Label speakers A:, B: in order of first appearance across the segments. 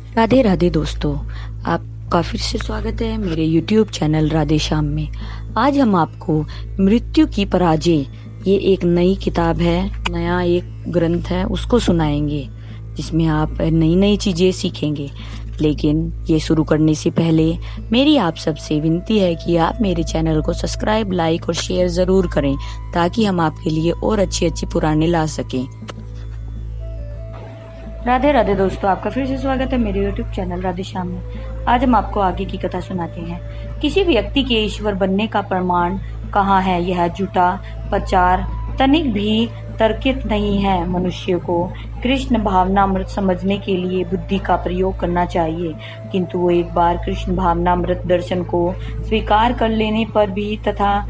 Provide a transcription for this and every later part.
A: राधे राधे दोस्तों, आपका फिर से स्वागत है मेरे YouTube चैनल राधे श्याम में। आज हम आपको मृत्यु की पराजय, ये एक नई किताब है, नया एक ग्रंथ है, उसको सुनाएंगे जिसमें आप नई नई चीज़ें सीखेंगे। लेकिन ये शुरू करने से पहले मेरी आप सबसे विनती है कि आप मेरे चैनल को सब्सक्राइब, लाइक और शेयर ज़रूर करें ताकि हम आपके लिए और अच्छी पुराने ला सकें। राधे राधे दोस्तों, आपका फिर से स्वागत है मेरे YouTube चैनल राधे श्याम में। आज हम आपको आगे की कथा सुनाते हैं। किसी व्यक्ति के ईश्वर बनने का प्रमाण कहाँ है? यह झूठा प्रचार तनिक भी तर्कित नहीं है। मनुष्य को कृष्ण भावनामृत समझने के लिए बुद्धि का प्रयोग करना चाहिए, किंतु वो एक बार कृष्ण भावनामृत दर्शन को स्वीकार कर लेने पर भी तथा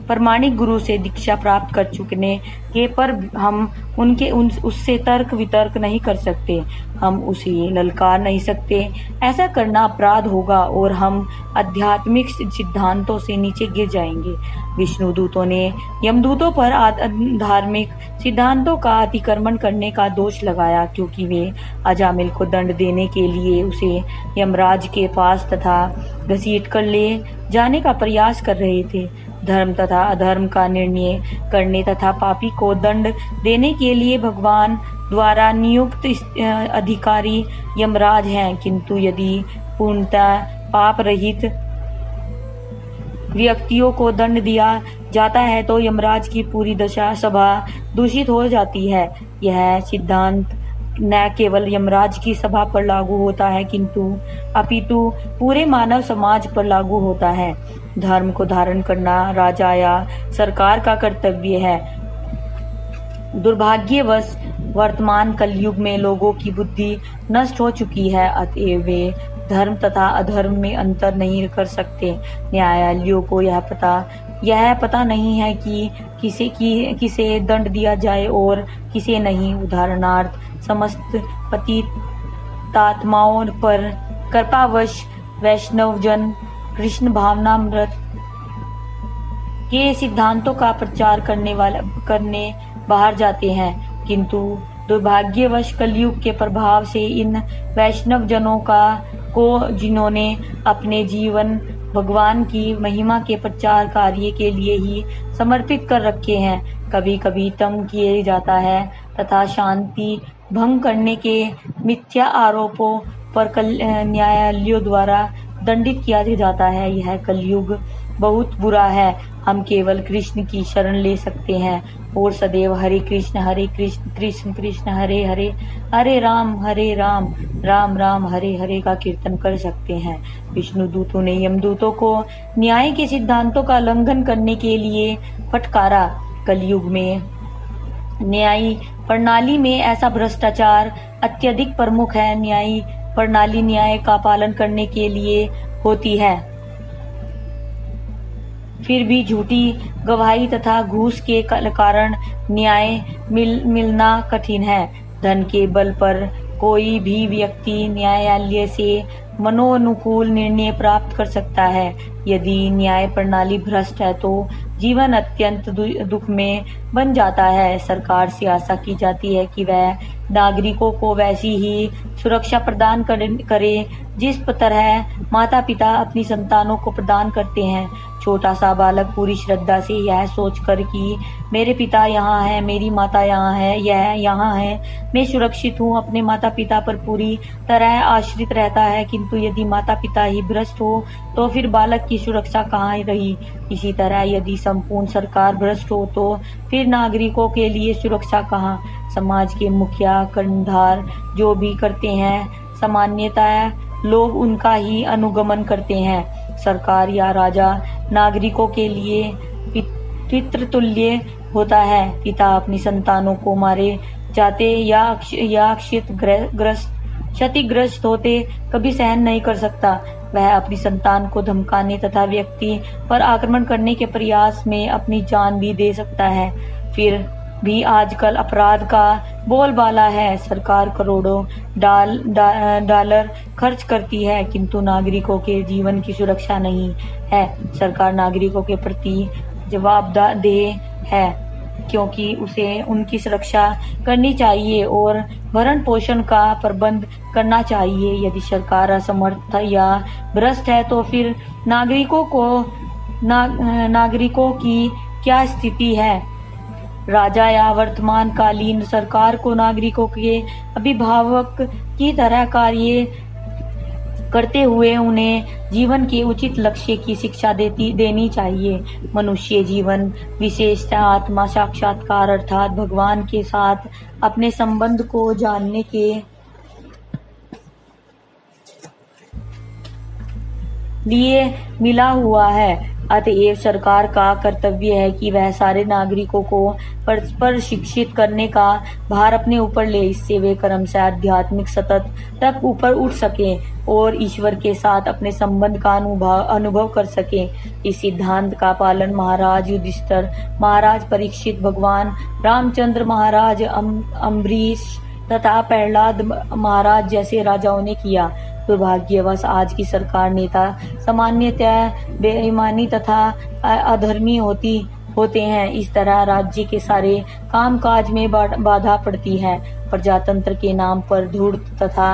A: प्रमाणिक गुरु से दीक्षा प्राप्त कर चुकने के पर हम उससे तर्क वितर्क नहीं कर सकते, हम उसे ललकार नहीं सकते। ऐसा करना अपराध होगा और हम आध्यात्मिक सिद्धांतों से नीचे गिर जाएंगे। विष्णु दूतों ने यमदूतों पर धार्मिक सिद्धांतों का अतिक्रमण करने का दोष लगाया, क्योंकि वे अजामिल को दंड देने के लिए उसे यमराज के पास तथा घसीट कर ले जाने का प्रयास कर रहे थे। धर्म तथा अधर्म का निर्णय करने तथा पापी को दंड देने के लिए भगवान द्वारा नियुक्त अधिकारी यमराज हैं, किंतु यदि पूर्णतः पाप रहित व्यक्तियों को दंड दिया जाता है तो यमराज की पूरी दशा सभा दूषित हो जाती है। यह सिद्धांत न केवल यमराज की सभा पर लागू होता है किंतु अपितु पूरे मानव समाज पर लागू होता है। धर्म को धारण करना राजा या सरकार का कर्तव्य है। दुर्भाग्यवश वर्तमान कलयुग में लोगों की बुद्धि नष्ट हो चुकी है, अतएव वे धर्म तथा अधर्म में अंतर नहीं कर सकते। न्यायालयों को यह पता नहीं है कि किसे दंड दिया जाए और किसे नहीं। उदाहरणार्थ, समस्त पतितात्माओं पर कृपावश वैष्णवजन कृष्ण भावनामृत के सिद्धांतों का प्रचार करने बाहर जाते हैं, किंतु दुर्भाग्यवश कलयुग के प्रभाव से इन वैष्णव जनों को जिन्होंने अपने जीवन भगवान की महिमा के प्रचार कार्य के लिए ही समर्पित कर रखे हैं, कभी कभी तंग किए जाता है तथा शांति भंग करने के मिथ्या आरोपों पर न्यायालयों द्वारा दंडित किया जाता है। यह कलयुग बहुत बुरा है। हम केवल कृष्ण की शरण ले सकते हैं और सदैव हरे कृष्ण कृष्ण कृष्ण हरे हरे, हरे राम राम राम हरे हरे का कीर्तन कर सकते हैं। विष्णु दूतों ने यमदूतों को न्याय के सिद्धांतों का उल्लंघन करने के लिए फटकारा। कलयुग में न्यायी प्रणाली में ऐसा भ्रष्टाचार अत्यधिक प्रमुख है। न्यायी प्रणाली न्याय का पालन करने के लिए होती है, फिर भी झूठी गवाही तथा घूस के कारण न्याय मिलना कठिन है। धन के बल पर कोई भी व्यक्ति न्यायालय से मनोनुकूल निर्णय प्राप्त कर सकता है। यदि न्याय प्रणाली भ्रष्ट है तो जीवन अत्यंत दुख में बन जाता है। सरकार से आशा की जाती है कि वह नागरिकों को वैसी ही सुरक्षा प्रदान करे जिस तरह माता पिता अपनी संतानों को प्रदान करते हैं। छोटा सा बालक पूरी श्रद्धा से यह सोचकर कि मेरे पिता यहाँ है, मेरी माता यहाँ है, यह यहाँ है, मैं सुरक्षित हूँ, अपने माता पिता पर पूरी तरह आश्रित रहता है, किंतु यदि माता पिता ही भ्रष्ट हो तो फिर बालक की सुरक्षा कहाँ रही। इसी तरह यदि संपूर्ण सरकार भ्रष्ट हो तो फिर नागरिकों के लिए सुरक्षा कहाँ। समाज के मुखिया कर्णधार जो भी करते हैं, सामान्यतः लोग उनका ही अनुगमन करते हैं। सरकार या राजा नागरिकों के लिए पितृतुल्य होता है। पिता अपनी संतानों को मारे जाते या क्षतिग्रस्त होते कभी सहन नहीं कर सकता। वह अपनी संतान को धमकाने तथा व्यक्ति पर आक्रमण करने के प्रयास में अपनी जान भी दे सकता है। फिर भी आजकल अपराध का बोलबाला है। सरकार करोड़ों डॉलर खर्च करती है, किंतु नागरिकों के जीवन की सुरक्षा नहीं है। सरकार नागरिकों के प्रति जवाबदेह है। क्योंकि उसे उनकी सुरक्षा करनी चाहिए और भरण पोषण का प्रबंध करना चाहिए। यदि सरकार असमर्थ या भ्रष्ट है तो फिर नागरिकों की क्या स्थिति है? राजा या वर्तमान कालीन सरकार को नागरिकों के अभिभावक की तरह कार्य करते हुए उन्हें जीवन के उचित लक्ष्य की शिक्षा देनी चाहिए। मनुष्य जीवन विशेषतः आत्मा साक्षात्कार अर्थात भगवान के साथ अपने संबंध को जानने के लिए मिला हुआ है। अतएव सरकार का कर्तव्य है कि वह सारे नागरिकों को प्रशिक्षित करने का भार अपने ऊपर ले। इससे वे क्रम से आध्यात्मिक सतत तक ऊपर उठ सके और ईश्वर के साथ अपने संबंध का अनुभव कर सके। इस सिद्धांत का पालन महाराज युधिष्ठिर, महाराज परीक्षित, भगवान रामचंद्र, महाराज अम्बरीश तथा प्रहलाद महाराज जैसे राजाओं ने किया। दुर्भाग्यवश आज की सरकार नेता सामान्यतः बेईमानी तथा अधर्मी होते हैं। इस तरह राज्य के सारे कामकाज में बाधा पड़ती है। प्रजातंत्र के नाम पर धूर्त तथा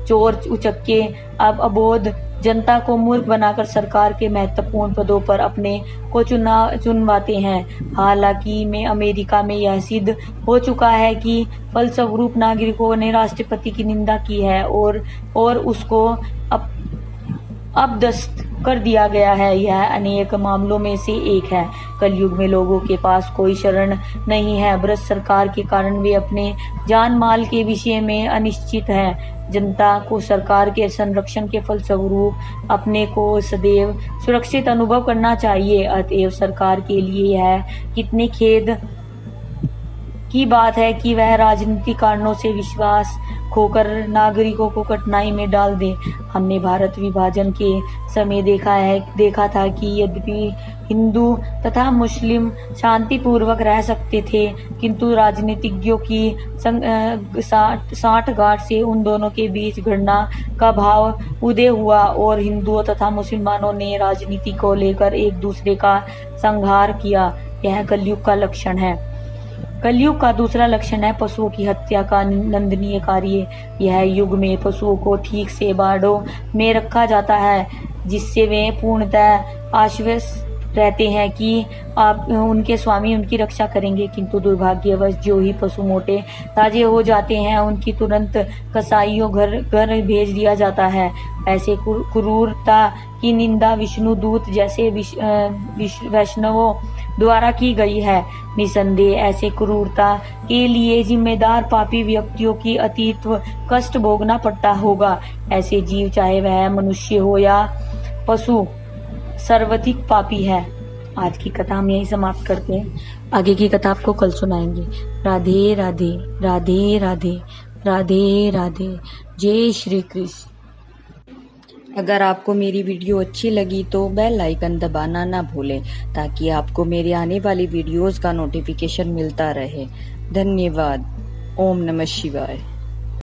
A: चोर उचक्के अबोध जनता को मूर्ख बनाकर सरकार के महत्वपूर्ण पदों पर अपने को चुनवाते हैं। हालांकि में अमेरिका में यह सिद्ध हो चुका है कि फलस्वरूप नागरिकों ने राष्ट्रपति की निंदा की है और उसको अपदस्थ कर दिया गया है। यह अनेक मामलों में से एक है। कलयुग में लोगों के पास कोई शरण नहीं है। भ्रष्ट सरकार के कारण वे अपने जान माल के विषय में अनिश्चित हैं। जनता को सरकार के संरक्षण के फलस्वरूप अपने को सदैव सुरक्षित अनुभव करना चाहिए। अतएव सरकार के लिए यह कितने खेद की बात है कि वह राजनीतिक कारणों से विश्वास खोकर नागरिकों को कठिनाई में डाल दे। हमने भारत विभाजन के समय देखा था कि यद्यपि हिंदू तथा मुस्लिम शांतिपूर्वक रह सकते थे, किंतु राजनीतिज्ञों की साठगांठ से उन दोनों के बीच घृणा का भाव उदय हुआ और हिंदुओं तथा मुसलमानों ने राजनीति को लेकर एक दूसरे का संहार किया। यह कलयुग का लक्षण है। कलयुग का दूसरा लक्षण है पशुओं की हत्या का निंदनीय कार्य। यह युग में पशुओं को ठीक से बाड़ों में रखा जाता है, जिससे वे पूर्णतः आश्वस्त रहते हैं कि उनके स्वामी उनकी रक्षा करेंगे। किंतु दुर्भाग्यवश जो ही पशु मोटे ताजे हो जाते हैं, उनकी तुरंत कसाईयों घर भेज दिया जाता है। ऐसे क्रूरता की निंदा विष्णु दूत जैसे वैष्णवों द्वारा की गई है। निसंदेह ऐसे क्रूरता के लिए जिम्मेदार पापी व्यक्तियों की अतीत कष्ट भोगना पड़ता होगा। ऐसे जीव, चाहे वह मनुष्य हो या पशु, सर्वाधिक पापी है। आज की कथा हम यही समाप्त करते हैं। आगे की कथा आपको कल सुनाएंगे। राधे राधे, राधे राधे, राधे राधे। जय श्री कृष्ण। अगर आपको मेरी वीडियो अच्छी लगी तो बेल आइकन दबाना ना भूलें, ताकि आपको मेरे आने वाली वीडियोस का नोटिफिकेशन मिलता रहे। धन्यवाद। ओम नमः शिवाय।